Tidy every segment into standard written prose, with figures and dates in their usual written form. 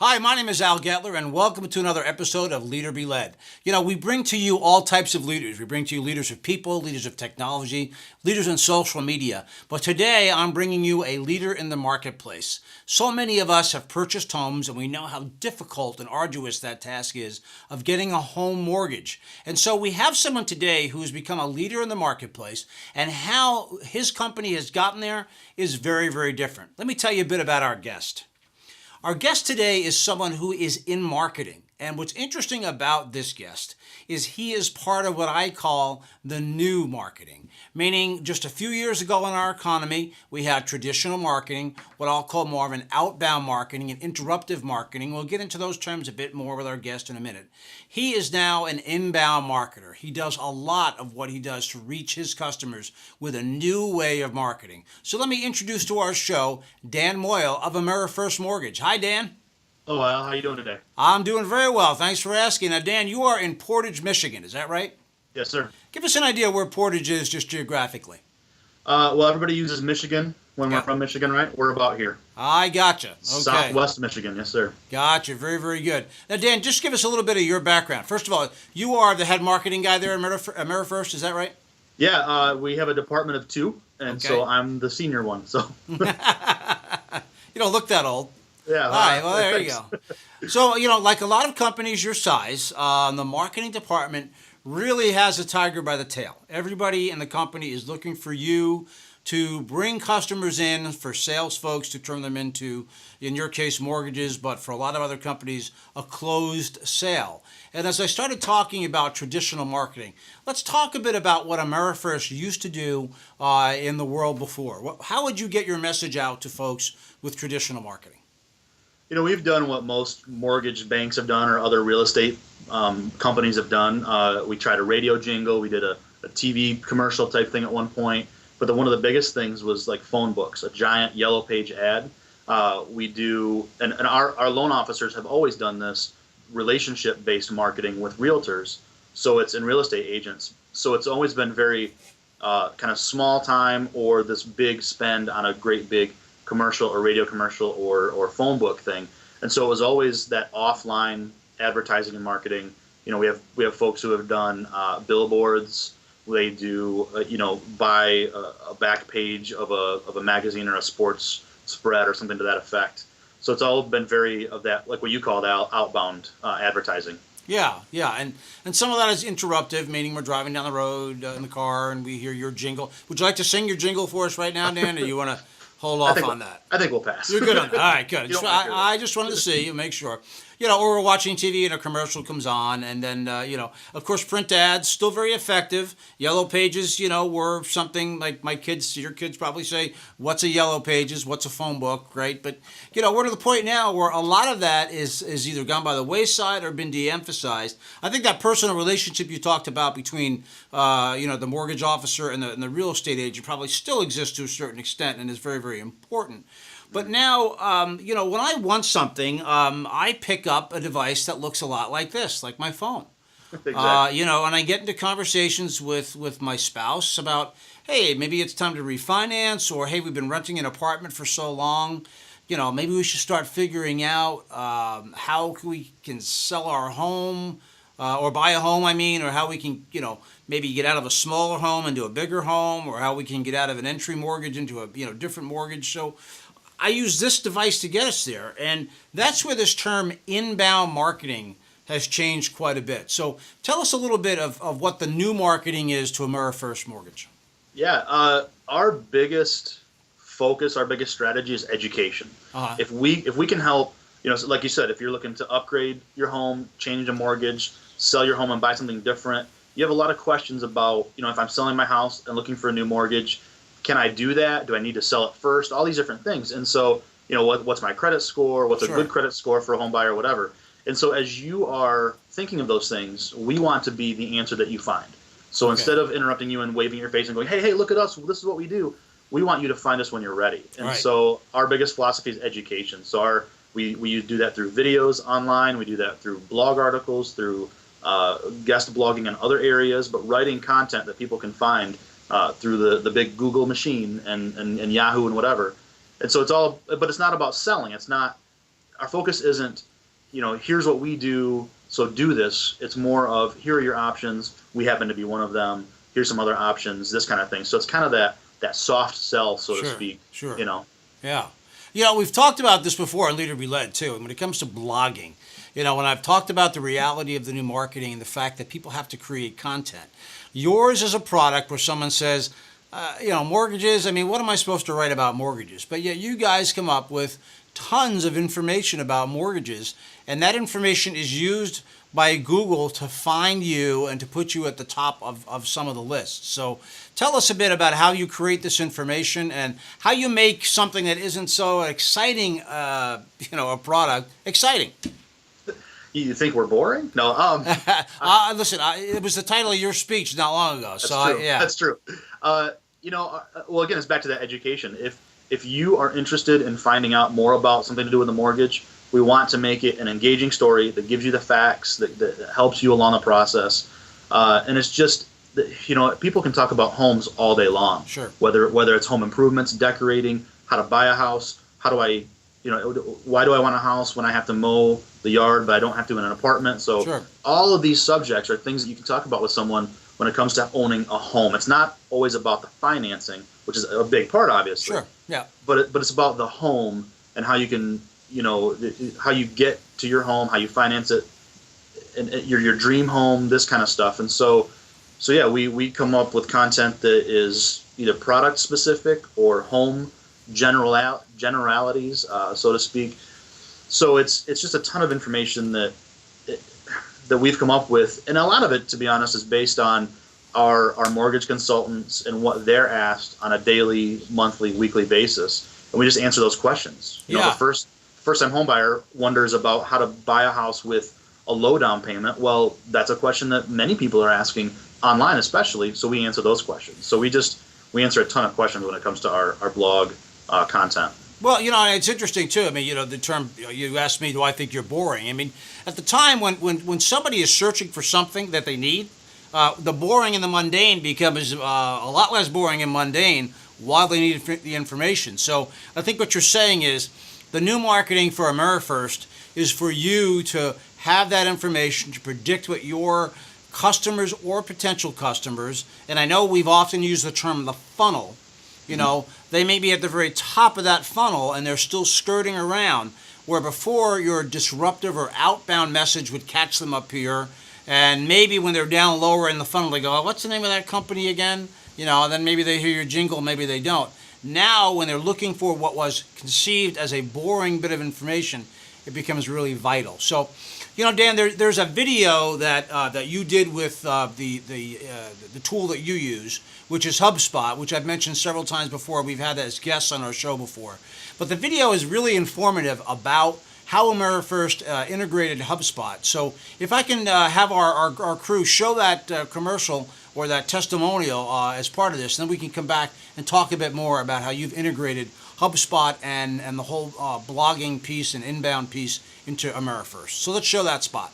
Hi, my name is Al Getler, and welcome to another episode of Leader Be Led. You know, we bring to you all types of leaders. We bring to you leaders of people, leaders of technology, leaders in social media. But today, I'm bringing you a leader in the marketplace. So many of us have purchased homes, and we know how difficult and arduous that task is of getting a home mortgage. And so we have someone today who has become a leader in the marketplace, and how his company has gotten there is very, very different. Let me tell you a bit about our guest. Our guest today is someone who is in marketing. And what's interesting about this guest is he is part of what I call the new marketing, meaning just a few years ago in our economy, we had traditional marketing, what I'll call more of an outbound marketing and interruptive marketing. We'll get into those terms a bit more with our guest in a minute. He is now an inbound marketer. He does a lot of what he does to reach his customers with a new way of marketing. So let me introduce to our show Dan Moyle of AmeriFirst Mortgage. Hi, Dan. Oh, Al, how you doing today? I'm doing very well. Thanks for asking. Now, Dan, you are in Portage, Michigan. Is that right? Yes, sir. Give us an idea where Portage is just geographically. Well, everybody uses Michigan when we're Yeah. from Michigan, right? We're about here. I gotcha. Okay. Southwest Michigan, yes, sir. Gotcha. Very, very good. Now, Dan, just give us a little bit of your background. First of all, you are the head marketing guy there at AmeriFirst. Is that right? Yeah, we have a department of two, and so Okay. I'm the senior one. So, You don't look that old. yeah. All right, well, there you thanks. go. So, like a lot of companies your size, the marketing department really has a tiger by the tail. Everybody in the company is looking for you to bring customers in, for sales folks to turn them into, in your case, mortgages, but for a lot of other companies, a closed sale. And as I started talking about traditional marketing, let's talk a bit about what AmeriFirst used to do in the world before. How would you get your message out to folks with traditional marketing? We've done what most mortgage banks have done or other real estate companies have done. We tried a radio jingle. We did a TV commercial type thing at one point. But one of the biggest things was like phone books, a giant yellow page ad. We do, and our loan officers have always done this relationship-based marketing with realtors. So it's in real estate agents. So it's always been very kind of small time or this big spend on a great big commercial or radio commercial or phone book thing. And so it was always that offline advertising and marketing. We have folks who have done billboards. They do, buy a back page of a magazine or a sports spread or something to that effect. So it's all been very of that, like what you called outbound advertising. Yeah, and some of that is interruptive, meaning we're driving down the road in the car and we hear your jingle. Would you like to sing your jingle for us right now, Dan, or you want to hold off on that? I think we'll pass. You're good on that. All right, good. You don't want to hear I just wanted to see you, make sure. Or we're watching TV and a commercial comes on, and then, of course, print ads, still very effective. Yellow pages, were something like your kids probably say, what's a yellow pages, what's a phone book, right? But, we're to the point now where a lot of that is either gone by the wayside or been de-emphasized. I think that personal relationship you talked about between, the mortgage officer and the real estate agent probably still exists to a certain extent and is very, very important. But now, when I want something, I pick up a device that looks a lot like this, like my phone. Exactly. And I get into conversations with my spouse about, hey, maybe it's time to refinance, or hey, we've been renting an apartment for so long. Maybe we should start figuring out how we can sell our home or buy a home, or how we can, maybe get out of a smaller home into a bigger home, or how we can get out of an entry mortgage into a, different mortgage. So I use this device to get us there. And that's where this term inbound marketing has changed quite a bit. So tell us a little bit of what the new marketing is to AmeriFirst Mortgage. Yeah, our biggest focus, our biggest strategy is education. Uh-huh. If we can help, so like you said, if you're looking to upgrade your home, change a mortgage, sell your home and buy something different, you have a lot of questions about, if I'm selling my house and looking for a new mortgage, can I do that? Do I need to sell it first? All these different things. And so, what's my credit score? What's Sure. a good credit score for a home buyer, whatever. And so as you are thinking of those things, we want to be the answer that you find. So Okay. instead of interrupting you and waving your face and going, hey, look at us, this is what we do, we want you to find us when you're ready. And Right. so our biggest philosophy is education. So we do that through videos online. We do that through blog articles, through guest blogging in other areas, but writing content that people can find through the big Google machine and Yahoo and whatever. And so but it's not about selling. Our focus isn't here's what we do, so do this. It's more of, here are your options. We happen to be one of them. Here's some other options, this kind of thing. So it's kind of that soft sell, so to speak. Sure. Yeah. We've talked about this before on Leader Be Led, too. And when it comes to blogging, when I've talked about the reality of the new marketing and the fact that people have to create content, yours is a product where someone says, mortgages, what am I supposed to write about mortgages? But yet you guys come up with tons of information about mortgages, and that information is used by Google to find you and to put you at the top of some of the lists. So tell us a bit about how you create this information and how you make something that isn't so exciting, a product, exciting. You think we're boring? No. Listen, it was the title of your speech not long ago. That's true. That's true. Well, again, it's back to that education. If you are interested in finding out more about something to do with a mortgage, we want to make it an engaging story that gives you the facts, that helps you along the process. And it's just, people can talk about homes all day long. Sure. Whether it's home improvements, decorating, how to buy a house, why do I want a house when I have to mow the yard, but I don't have to in an apartment? So sure. All of these subjects are things that you can talk about with someone when it comes to owning a home. It's not always about the financing, which is a big part, obviously. Sure. Yeah. But it's about the home and how you can, how you get to your home, how you finance it, and your dream home, this kind of stuff. And so yeah, we come up with content that is either product specific or home generalities, so to speak. So it's just a ton of information that we've come up with, and a lot of it, to be honest, is based on our mortgage consultants and what they're asked on a daily, monthly, weekly basis, and we just answer those questions. The first-time home buyer wonders about how to buy a house with a low down payment. Well, that's a question that many people are asking online, especially. So we answer those questions. So we answer a ton of questions when it comes to our blog content. Well, it's interesting too. The term, you asked me, do I think you're boring? At the time when somebody is searching for something that they need, the boring and the mundane becomes a lot less boring and mundane while they need the information. So I think what you're saying is the new marketing for AmeriFirst is for you to have that information to predict what your customers or potential customers, and I know we've often used the term the funnel, they may be at the very top of that funnel and they're still skirting around, where before your disruptive or outbound message would catch them up here, and maybe when they're down lower in the funnel they go, oh, what's the name of that company again? Then maybe they hear your jingle, maybe they don't. Now when they're looking for what was conceived as a boring bit of information, it becomes really vital. So Dan, there's a video that you did with the tool that you use, which is Hubspot, which I've mentioned several times before. We've had that as guests on our show before. But the video is really informative about how AmeriFirst integrated Hubspot. So if I can have our crew show that commercial or that testimonial as part of this, then we can come back and talk a bit more about how you've integrated Hubspot and the whole blogging piece and inbound piece into AmeriFirst. So let's show that spot.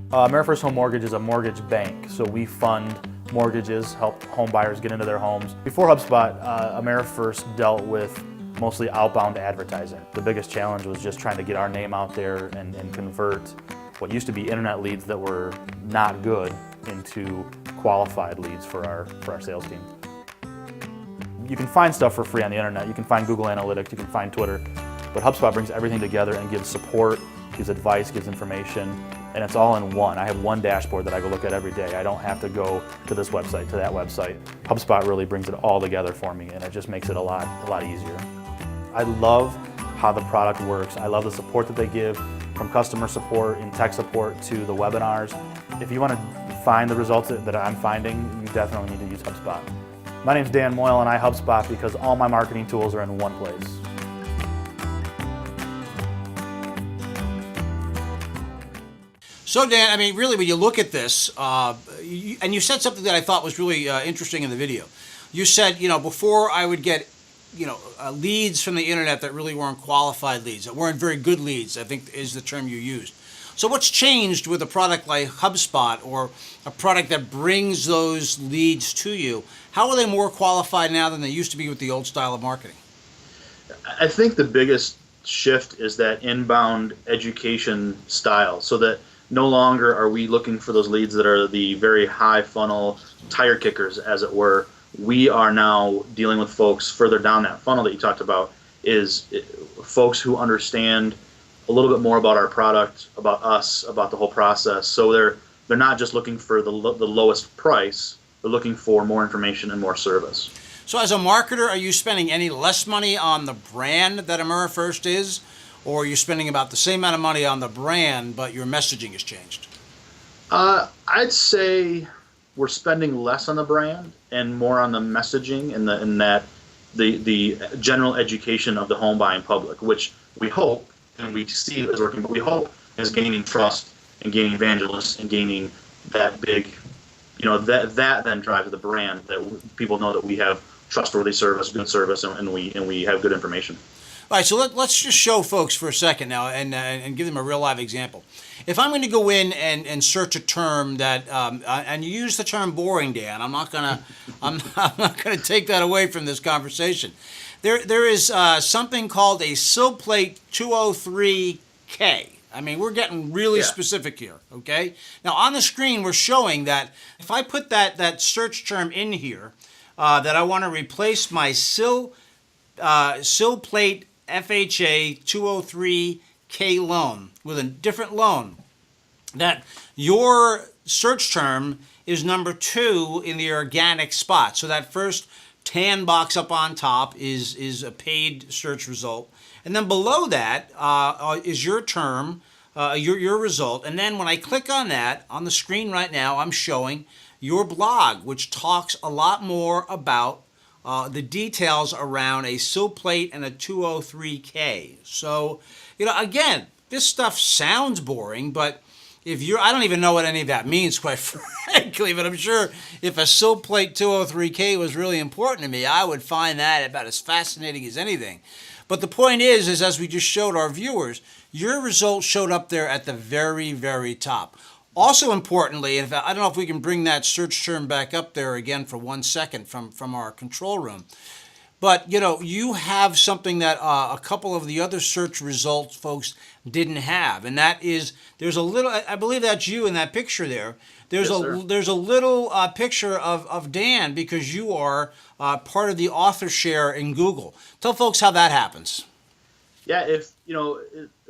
AmeriFirst Home Mortgage is a mortgage bank, so we fund mortgages, help home buyers get into their homes. Before HubSpot, AmeriFirst dealt with mostly outbound advertising. The biggest challenge was just trying to get our name out there and convert what used to be internet leads that were not good into qualified leads for our sales team. You can find stuff for free on the internet. You can find Google Analytics, you can find Twitter, but HubSpot brings everything together and gives support, gives advice, gives information, and it's all in one. I have one dashboard that I go look at every day. I don't have to go to this website, to that website. HubSpot really brings it all together for me, and it just makes it a lot easier. I love how the product works. I love the support that they give, from customer support and tech support to the webinars. If you want to find the results that I'm finding, you definitely need to use HubSpot. My name's Dan Moyle, and I HubSpot because all my marketing tools are in one place. So Dan, really, when you look at this, and you said something that I thought was really interesting in the video. You said, before I would get, leads from the internet that really weren't qualified leads, that weren't very good leads, I think is the term you used. So what's changed with a product like HubSpot or a product that brings those leads to you? How are they more qualified now than they used to be with the old style of marketing? I think the biggest shift is that inbound education style, so that no longer are we looking for those leads that are the very high funnel tire kickers, as it were. We are now dealing with folks further down that funnel that you talked about, is folks who understand a little bit more about our product, about us, about the whole process. So they're not just looking for the lowest price, they're looking for more information and more service. So as a marketer, are you spending any less money on the brand that AmeriFirst is, or are you spending about the same amount of money on the brand, but your messaging has changed? I'd say we're spending less on the brand and more on the messaging and the general education of the home buying public, which we hope and we see is working, but we hope is gaining trust and gaining evangelists and gaining that big, that then drives the brand, that people know that we have trustworthy service, good service, and we have good information. All right, so let's just show folks for a second now and give them a real live example. If I'm going to go in and search a term that and you use the term boring, Dan, I'm not gonna take that away from this conversation. There is something called a sill plate 203K. I mean, we're getting really specific here, okay? Now, on the screen, we're showing that if I put that search term in here, that I want to replace my sill plate FHA 203K loan with a different loan, that your search term is number 2 in the organic spot. So that first tan box up on top is a paid search result. And then below that is your term, your result. And then when I click on that, on the screen right now, I'm showing your blog, which talks a lot more about the details around a sill plate and a 203K. So, again, this stuff sounds boring, but I don't even know what any of that means, quite frankly, but I'm sure if a sill plate 203K was really important to me, I would find that about as fascinating as anything. But the point is as we just showed our viewers, your results showed up there at the very, very top. Also importantly, and I don't know if we can bring that search term back up there again for 1 second from our control room, but you have something that a couple of the other search results folks didn't have, and that is there's a little. I believe that's you in that picture there. There's a little picture of Dan because you are part of the author share in Google. Tell folks how that happens. Yeah, if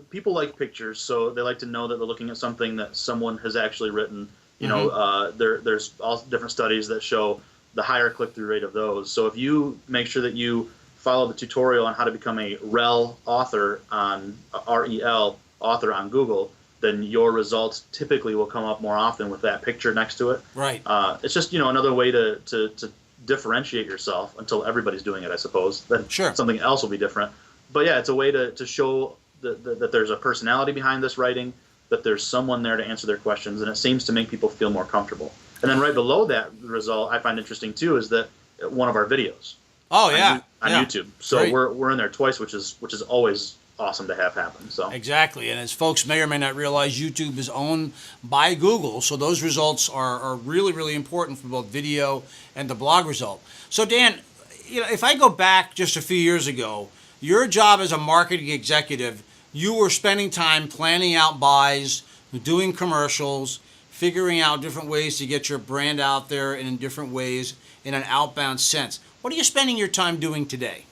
people like pictures, so they like to know that they're looking at something that someone has actually written. There's all different studies that show the higher click-through rate of those. So if you make sure that you follow the tutorial on how to become a REL author on REL author on Google, then your results typically will come up more often with that picture next to it. Right. It's just another way to differentiate yourself until everybody's doing it, I suppose. Then Sure. Something else will be different. But yeah, it's a way to show that there's a personality behind this writing, that there's someone there to answer their questions, and it seems to make people feel more comfortable. And then right below that result, I find interesting too, is that one of our videos. Oh yeah, on YouTube. So Great. we're in there twice, which is always awesome to have happen. So Exactly, and as folks may or may not realize, YouTube is owned by Google, so those results are really, really important for both video and the blog result. So Dan, if I go back just a few years ago, your job as a marketing executive, you were spending time planning out buys, doing commercials, figuring out different ways to get your brand out there and in different ways in an outbound sense. What are you spending your time doing today?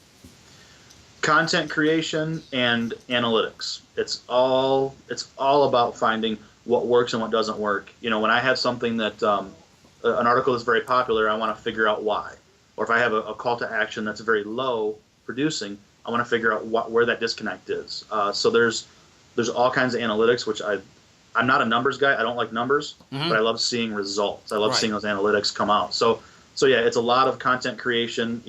Content creation and analytics. It's all about finding what works and what doesn't work. When I have something that an article is very popular, I want to figure out why. Or if I have a call to action that's very low producing, I want to figure out where that disconnect is. So there's all kinds of analytics, which I'm not a numbers guy. I don't like numbers, but I love seeing results. I love seeing those analytics come out. So yeah, it's a lot of content creation.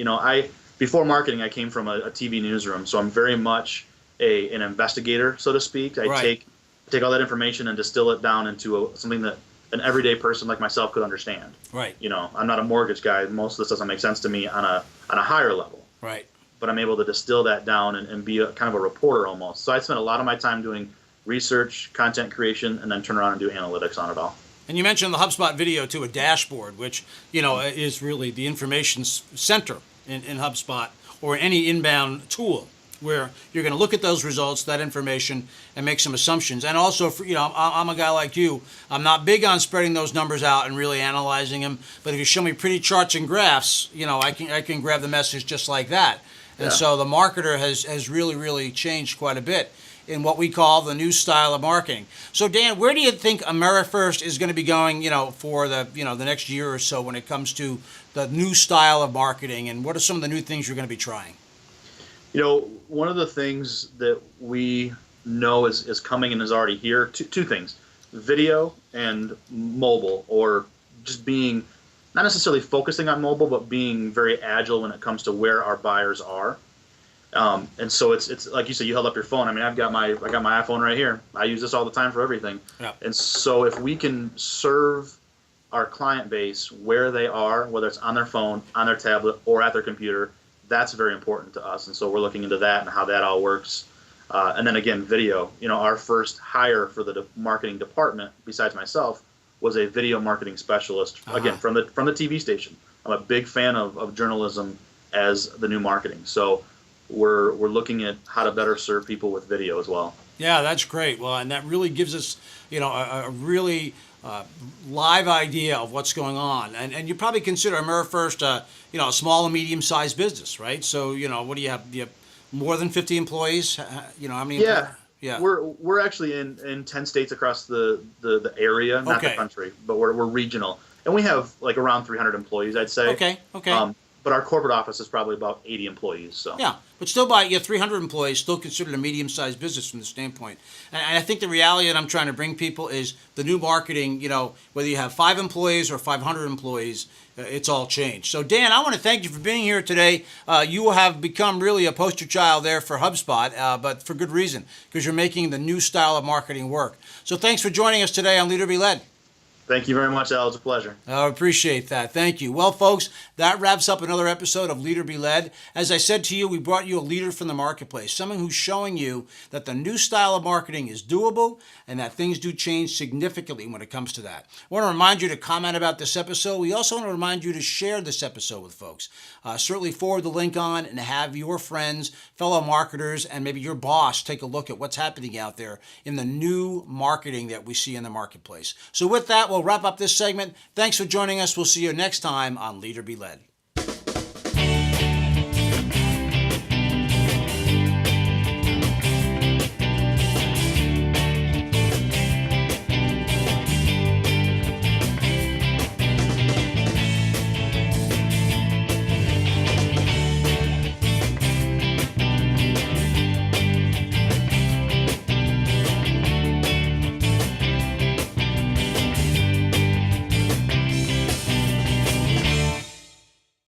Before marketing, I came from a TV newsroom, so I'm very much an investigator, so to speak. I take all that information and distill it down into something that an everyday person like myself could understand. Right. I'm not a mortgage guy. Most of this doesn't make sense to me on a higher level. Right. But I'm able to distill that down and be kind of a reporter almost. So I spend a lot of my time doing research, content creation, and then turn around and do analytics on it all. And you mentioned the HubSpot video too, a dashboard, which is really the information center in HubSpot or any inbound tool, where you're going to look at those results, that information, and make some assumptions. And also, I'm a guy like you. I'm not big on spreading those numbers out and really analyzing them. But if you show me pretty charts and graphs, I can grab the message just like that. And so the marketer has really changed quite a bit in what we call the new style of marketing. So Dan, where do you think AmeriFirst is going to be going, for the next year or so when it comes to the new style of marketing, and what are some of the new things you're going to be trying? One of the things that we know is coming and is already here, two things: video and mobile, or just being not necessarily focusing on mobile, but being very agile when it comes to where our buyers are. And so it's like you said, you held up your phone. I mean, I got my iPhone right here. I use this all the time for everything. Yeah. And so if we can serve our client base where they are, whether it's on their phone, on their tablet, or at their computer, that's very important to us. And so we're looking into that and how that all works. And then again, video. Our first hire for the marketing department, besides myself, was a video marketing specialist. Again, from the TV station. I'm a big fan of journalism as the new marketing. So we're looking at how to better serve people with video as well. Yeah, that's great. Well, and that really gives us, a really live idea of what's going on. And you probably consider AmeriFirst, a small and medium-sized business, right? So, what do you have? Do you have more than 50 employees? How many? Yeah. We're actually in 10 states across the area, not the country, but we're regional. And we have like around 300 employees, I'd say. Okay. But our corporate office is probably about 80 employees. So yeah, but still, by 300 employees, still considered a medium-sized business from the standpoint. And I think the reality that I'm trying to bring people is the new marketing. Whether you have 5 employees or 500 employees, it's all changed. So Dan, I want to thank you for being here today. You have become really a poster child there for HubSpot, but for good reason, because you're making the new style of marketing work. So thanks for joining us today on Leader Be Led. Thank you very much, Al. It was a pleasure. I appreciate that. Thank you. Well, folks, that wraps up another episode of Leader Be Led. As I said to you, we brought you a leader from the marketplace, someone who's showing you that the new style of marketing is doable and that things do change significantly when it comes to that. I want to remind you to comment about this episode. We also want to remind you to share this episode with folks. Certainly forward the link on and have your friends, fellow marketers, and maybe your boss take a look at what's happening out there in the new marketing that we see in the marketplace. So with that, we'll wrap up this segment. Thanks for joining us. We'll see you next time on Leader Be Led.